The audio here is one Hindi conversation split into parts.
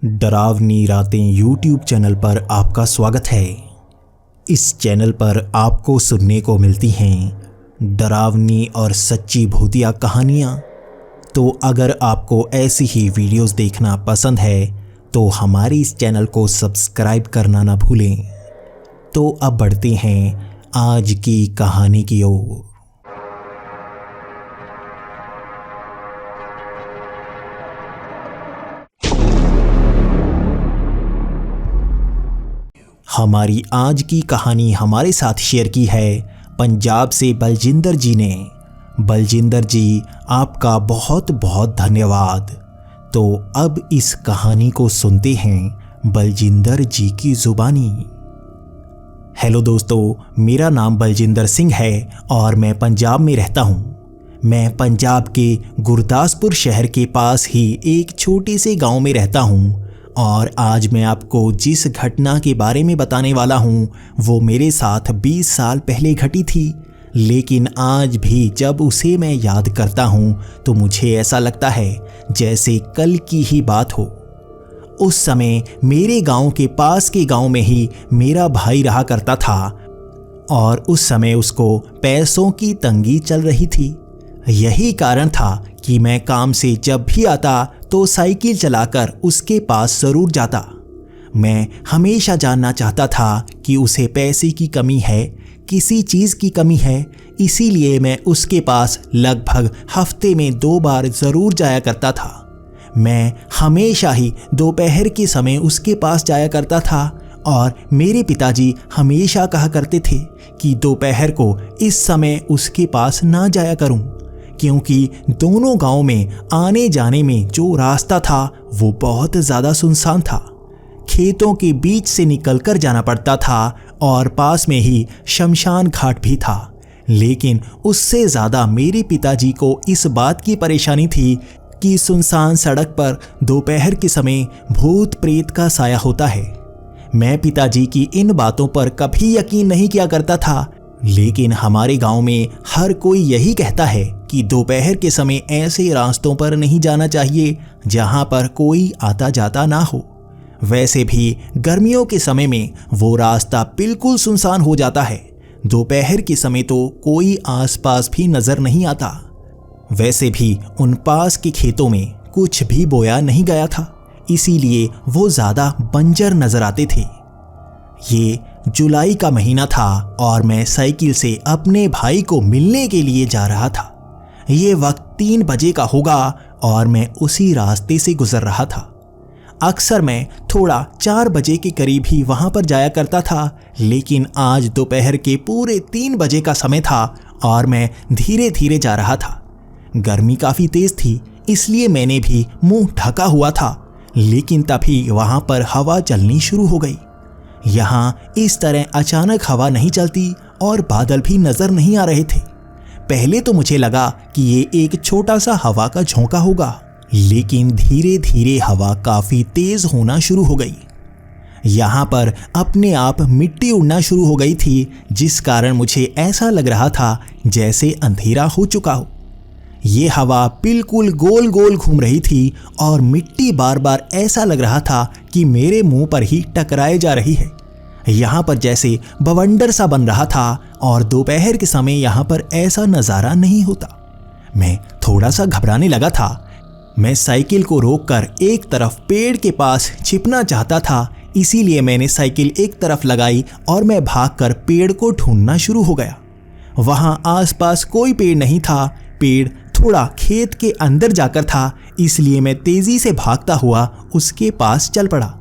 डरावनी रातें यूट्यूब चैनल पर आपका स्वागत है। इस चैनल पर आपको सुनने को मिलती हैं डरावनी और सच्ची भूतिया कहानियाँ। तो अगर आपको ऐसी ही वीडियोस देखना पसंद है तो हमारे इस चैनल को सब्सक्राइब करना ना भूलें। तो अब बढ़ते हैं आज की कहानी की ओर। हमारी आज की कहानी हमारे साथ शेयर की है पंजाब से बलजिंदर जी ने। बलजिंदर जी, आपका बहुत बहुत धन्यवाद। तो अब इस कहानी को सुनते हैं बलजिंदर जी की ज़ुबानी। हेलो दोस्तों, मेरा नाम बलजिंदर सिंह है और मैं पंजाब में रहता हूँ। मैं पंजाब के गुरदासपुर शहर के पास ही एक छोटे से गांव में रहता हूँ और आज मैं आपको जिस घटना के बारे में बताने वाला हूँ वो मेरे साथ 20 साल पहले घटी थी। लेकिन आज भी जब उसे मैं याद करता हूँ तो मुझे ऐसा लगता है जैसे कल की ही बात हो। उस समय मेरे गांव के पास के गांव में ही मेरा भाई रहा करता था और उस समय उसको पैसों की तंगी चल रही थी। यही कारण था कि मैं काम से जब भी आता तो साइकिल चलाकर उसके पास ज़रूर जाता। मैं हमेशा जानना चाहता था कि उसे पैसे की कमी है, किसी चीज़ की कमी है। इसीलिए मैं उसके पास लगभग हफ्ते में 2 बार ज़रूर जाया करता था। मैं हमेशा ही दोपहर के समय उसके पास जाया करता था और मेरे पिताजी हमेशा कहा करते थे कि दोपहर को इस समय उसके पास ना जाया करूं, क्योंकि दोनों गांव में आने जाने में जो रास्ता था वो बहुत ज़्यादा सुनसान था। खेतों के बीच से निकलकर जाना पड़ता था और पास में ही शमशान घाट भी था। लेकिन उससे ज़्यादा मेरे पिताजी को इस बात की परेशानी थी कि सुनसान सड़क पर दोपहर के समय भूत प्रेत का साया होता है। मैं पिताजी की इन बातों पर कभी यकीन नहीं किया करता था, लेकिन हमारे गांव में हर कोई यही कहता है कि दोपहर के समय ऐसे रास्तों पर नहीं जाना चाहिए जहां पर कोई आता जाता ना हो। वैसे भी गर्मियों के समय में वो रास्ता बिल्कुल सुनसान हो जाता है। दोपहर के समय तो कोई आसपास भी नजर नहीं आता। वैसे भी उन पास के खेतों में कुछ भी बोया नहीं गया था, इसीलिए वो ज़्यादा बंजर नजर आते थे। ये जुलाई का महीना था और मैं साइकिल से अपने भाई को मिलने के लिए जा रहा था। ये वक्त 3 बजे का होगा और मैं उसी रास्ते से गुजर रहा था। अक्सर मैं थोड़ा 4 बजे के करीब ही वहाँ पर जाया करता था, लेकिन आज दोपहर के पूरे 3 बजे का समय था और मैं धीरे धीरे जा रहा था। गर्मी काफ़ी तेज़ थी, इसलिए मैंने भी मुंह ढका हुआ था। लेकिन तभी वहाँ पर हवा चलनी शुरू हो गई। यहाँ इस तरह अचानक हवा नहीं चलती और बादल भी नजर नहीं आ रहे थे। पहले तो मुझे लगा कि ये एक छोटा सा हवा का झोंका होगा, लेकिन धीरे धीरे हवा काफ़ी तेज होना शुरू हो गई। यहाँ पर अपने आप मिट्टी उड़ना शुरू हो गई थी, जिस कारण मुझे ऐसा लग रहा था जैसे अंधेरा हो चुका हो। ये हवा बिल्कुल गोल गोल घूम रही थी और मिट्टी बार बार ऐसा लग रहा था कि मेरे मुंह पर ही टकराए जा रही है। यहाँ पर जैसे बवंडर सा बन रहा था और दोपहर के समय यहाँ पर ऐसा नज़ारा नहीं होता। मैं थोड़ा सा घबराने लगा था। मैं साइकिल को रोककर एक तरफ पेड़ के पास छिपना चाहता था, इसीलिए मैंने साइकिल एक तरफ लगाई और मैं भागकर पेड़ को ढूंढना शुरू हो गया। वहाँ आसपास कोई पेड़ नहीं था। पेड़ थोड़ा खेत के अंदर जाकर था, इसलिए मैं तेज़ी से भागता हुआ उसके पास चल पड़ा।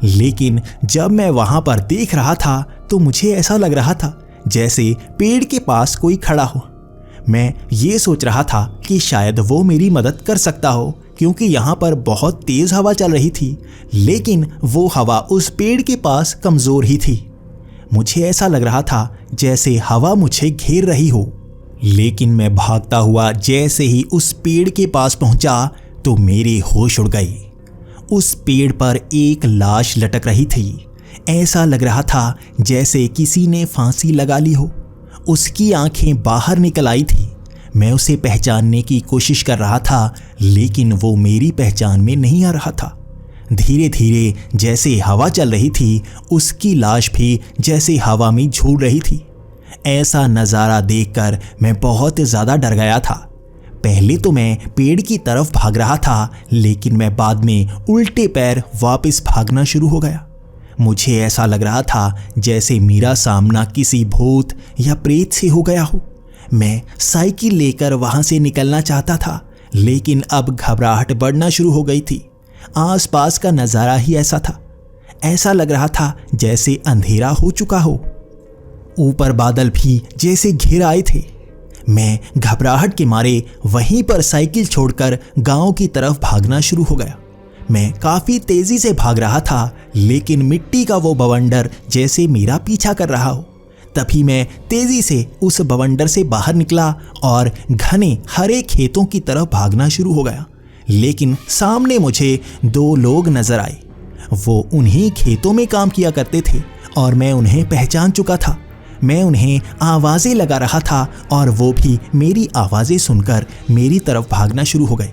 लेकिन जब मैं वहाँ पर देख रहा था तो मुझे ऐसा लग रहा था जैसे पेड़ के पास कोई खड़ा हो। मैं ये सोच रहा था कि शायद वो मेरी मदद कर सकता हो, क्योंकि यहाँ पर बहुत तेज़ हवा चल रही थी। लेकिन वो हवा उस पेड़ के पास कमज़ोर ही थी। मुझे ऐसा लग रहा था जैसे हवा मुझे घेर रही हो। लेकिन मैं भागता हुआ जैसे ही उस पेड़ के पास पहुंचा तो मेरे होश उड़ गए। उस पेड़ पर एक लाश लटक रही थी। ऐसा लग रहा था जैसे किसी ने फांसी लगा ली हो। उसकी आंखें बाहर निकल आई थी। मैं उसे पहचानने की कोशिश कर रहा था, लेकिन वो मेरी पहचान में नहीं आ रहा था। धीरे धीरे जैसे हवा चल रही थी, उसकी लाश भी जैसे हवा में झूल रही थी। ऐसा नज़ारा देखकर मैं बहुत ज़्यादा डर गया था। पहले तो मैं पेड़ की तरफ भाग रहा था, लेकिन मैं बाद में उल्टे पैर वापस भागना शुरू हो गया। मुझे ऐसा लग रहा था जैसे मेरा सामना किसी भूत या प्रेत से हो गया हो। मैं साइकिल लेकर वहां से निकलना चाहता था, लेकिन अब घबराहट बढ़ना शुरू हो गई थी। आसपास का नज़ारा ही ऐसा था। ऐसा लग रहा था जैसे अंधेरा हो चुका हो। ऊपर बादल भी जैसे घिर आए थे। मैं घबराहट के मारे वहीं पर साइकिल छोड़कर गांव की तरफ भागना शुरू हो गया। मैं काफ़ी तेज़ी से भाग रहा था, लेकिन मिट्टी का वो बवंडर जैसे मेरा पीछा कर रहा हो। तभी मैं तेज़ी से उस बवंडर से बाहर निकला और घने हरे खेतों की तरफ भागना शुरू हो गया। लेकिन सामने मुझे 2 लोग नजर आए। वो उन्हीं खेतों में काम किया करते थे और मैं उन्हें पहचान चुका था। मैं उन्हें आवाज़ें लगा रहा था और वो भी मेरी आवाज़ें सुनकर मेरी तरफ भागना शुरू हो गए।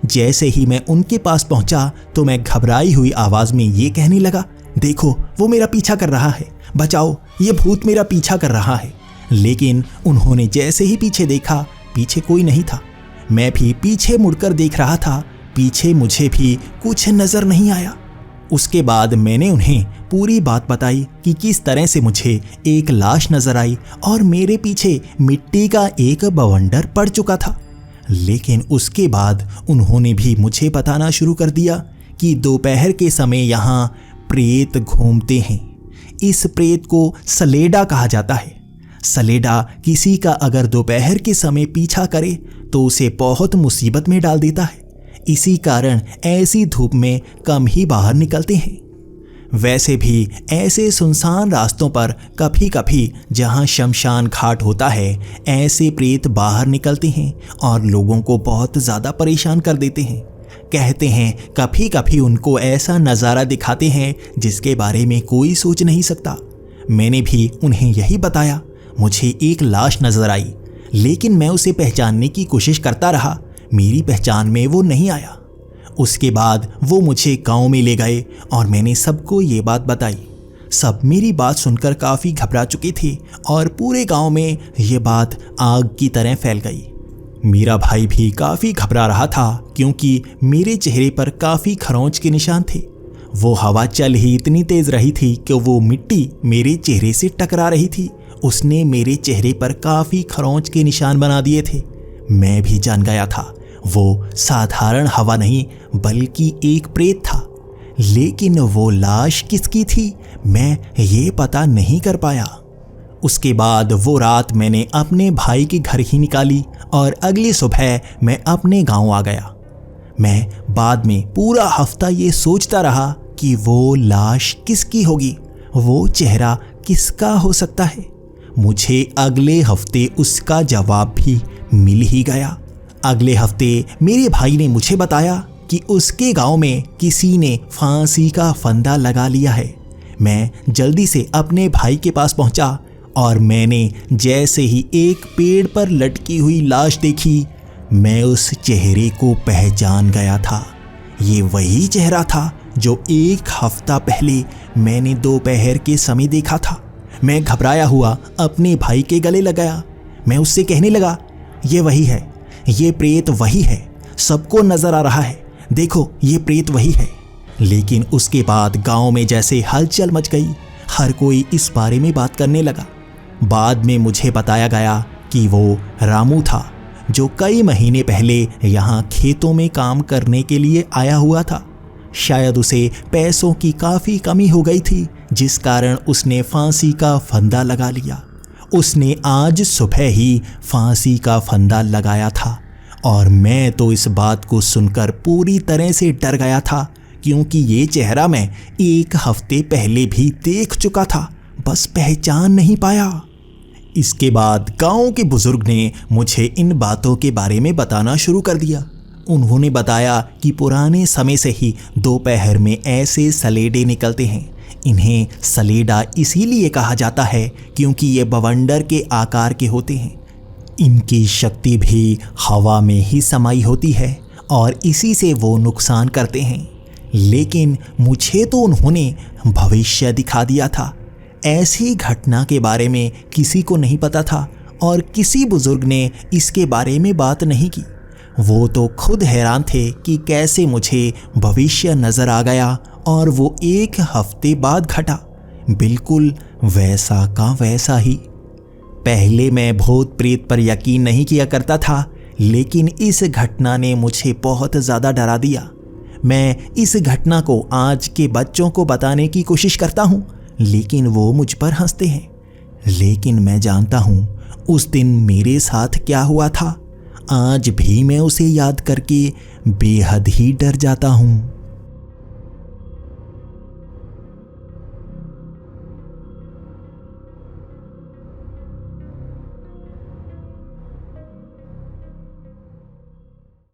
जैसे ही मैं उनके पास पहुंचा तो मैं घबराई हुई आवाज़ में ये कहने लगा, देखो वो मेरा पीछा कर रहा है, बचाओ, ये भूत मेरा पीछा कर रहा है। लेकिन उन्होंने जैसे ही पीछे देखा, पीछे कोई नहीं था। मैं भी पीछे मुड़कर देख रहा था, पीछे मुझे भी कुछ नज़र नहीं आया। उसके बाद मैंने उन्हें पूरी बात बताई कि किस तरह से मुझे एक लाश नज़र आई और मेरे पीछे मिट्टी का एक बवंडर पड़ चुका था। लेकिन उसके बाद उन्होंने भी मुझे बताना शुरू कर दिया कि दोपहर के समय यहाँ प्रेत घूमते हैं। इस प्रेत को सलेडा कहा जाता है। सलेडा किसी का अगर दोपहर के समय पीछा करे तो उसे बहुत मुसीबत में डाल देता है। इसी कारण ऐसी धूप में कम ही बाहर निकलते हैं। वैसे भी ऐसे सुनसान रास्तों पर कभी कभी जहाँ शमशान घाट होता है, ऐसे प्रेत बाहर निकलते हैं और लोगों को बहुत ज़्यादा परेशान कर देते हैं। कहते हैं कभी कभी उनको ऐसा नज़ारा दिखाते हैं जिसके बारे में कोई सोच नहीं सकता। मैंने भी उन्हें यही बताया। मुझे एक लाश नज़र आई, लेकिन मैं उसे पहचानने की कोशिश करता रहा। मेरी पहचान में वो नहीं आया। उसके बाद वो मुझे गांव में ले गए और मैंने सबको ये बात बताई। सब मेरी बात सुनकर काफ़ी घबरा चुके थे और पूरे गांव में ये बात आग की तरह फैल गई। मेरा भाई भी काफ़ी घबरा रहा था, क्योंकि मेरे चेहरे पर काफ़ी खरोंच के निशान थे। वो हवा चल ही इतनी तेज़ रही थी कि वो मिट्टी मेरे चेहरे से टकरा रही थी। उसने मेरे चेहरे पर काफ़ी खरोंच के निशान बना दिए थे। मैं भी जान गया था वो साधारण हवा नहीं बल्कि एक प्रेत था। लेकिन वो लाश किसकी थी, मैं ये पता नहीं कर पाया। उसके बाद वो रात मैंने अपने भाई के घर ही निकाली और अगली सुबह मैं अपने गांव आ गया। मैं बाद में पूरा हफ्ता ये सोचता रहा कि वो लाश किसकी होगी, वो चेहरा किसका हो सकता है। मुझे अगले हफ्ते उसका जवाब भी मिल ही गया। अगले हफ्ते मेरे भाई ने मुझे बताया कि उसके गांव में किसी ने फांसी का फंदा लगा लिया है। मैं जल्दी से अपने भाई के पास पहुंचा और मैंने जैसे ही एक पेड़ पर लटकी हुई लाश देखी, मैं उस चेहरे को पहचान गया था। ये वही चेहरा था जो एक हफ्ता पहले मैंने दोपहर के समय देखा था। मैं घबराया हुआ अपने भाई के गले लगाया। मैं उससे कहने लगा, ये वही है, ये प्रेत वही है, सबको नजर आ रहा है, देखो ये प्रेत वही है। लेकिन उसके बाद गांव में जैसे हलचल मच गई। हर कोई इस बारे में बात करने लगा। बाद में मुझे बताया गया कि वो रामू था, जो कई महीने पहले यहाँ खेतों में काम करने के लिए आया हुआ था। शायद उसे पैसों की काफ़ी कमी हो गई थी, जिस कारण उसने फांसी का फंदा लगा लिया। उसने आज सुबह ही फांसी का फंदा लगाया था और मैं तो इस बात को सुनकर पूरी तरह से डर गया था, क्योंकि ये चेहरा मैं एक हफ्ते पहले भी देख चुका था, बस पहचान नहीं पाया। इसके बाद गांव के बुजुर्ग ने मुझे इन बातों के बारे में बताना शुरू कर दिया। उन्होंने बताया कि पुराने समय से ही दोपहर में ऐसे सलेडे निकलते हैं। इन्हें सलेडा इसीलिए कहा जाता है क्योंकि ये बवंडर के आकार के होते हैं। इनकी शक्ति भी हवा में ही समाई होती है और इसी से वो नुकसान करते हैं। लेकिन मुझे तो उन्होंने भविष्य दिखा दिया था। ऐसी घटना के बारे में किसी को नहीं पता था और किसी बुजुर्ग ने इसके बारे में बात नहीं की। वो तो खुद हैरान थे कि कैसे मुझे भविष्य नजर आ गया और वो 1 हफ्ते बाद घटा, बिल्कुल वैसा का वैसा ही। पहले मैं भूत प्रेत पर यकीन नहीं किया करता था, लेकिन इस घटना ने मुझे बहुत ज़्यादा डरा दिया। मैं इस घटना को आज के बच्चों को बताने की कोशिश करता हूँ, लेकिन वो मुझ पर हंसते हैं। लेकिन मैं जानता हूँ उस दिन मेरे साथ क्या हुआ था। आज भी मैं उसे याद करके बेहद ही डर जाता हूँ।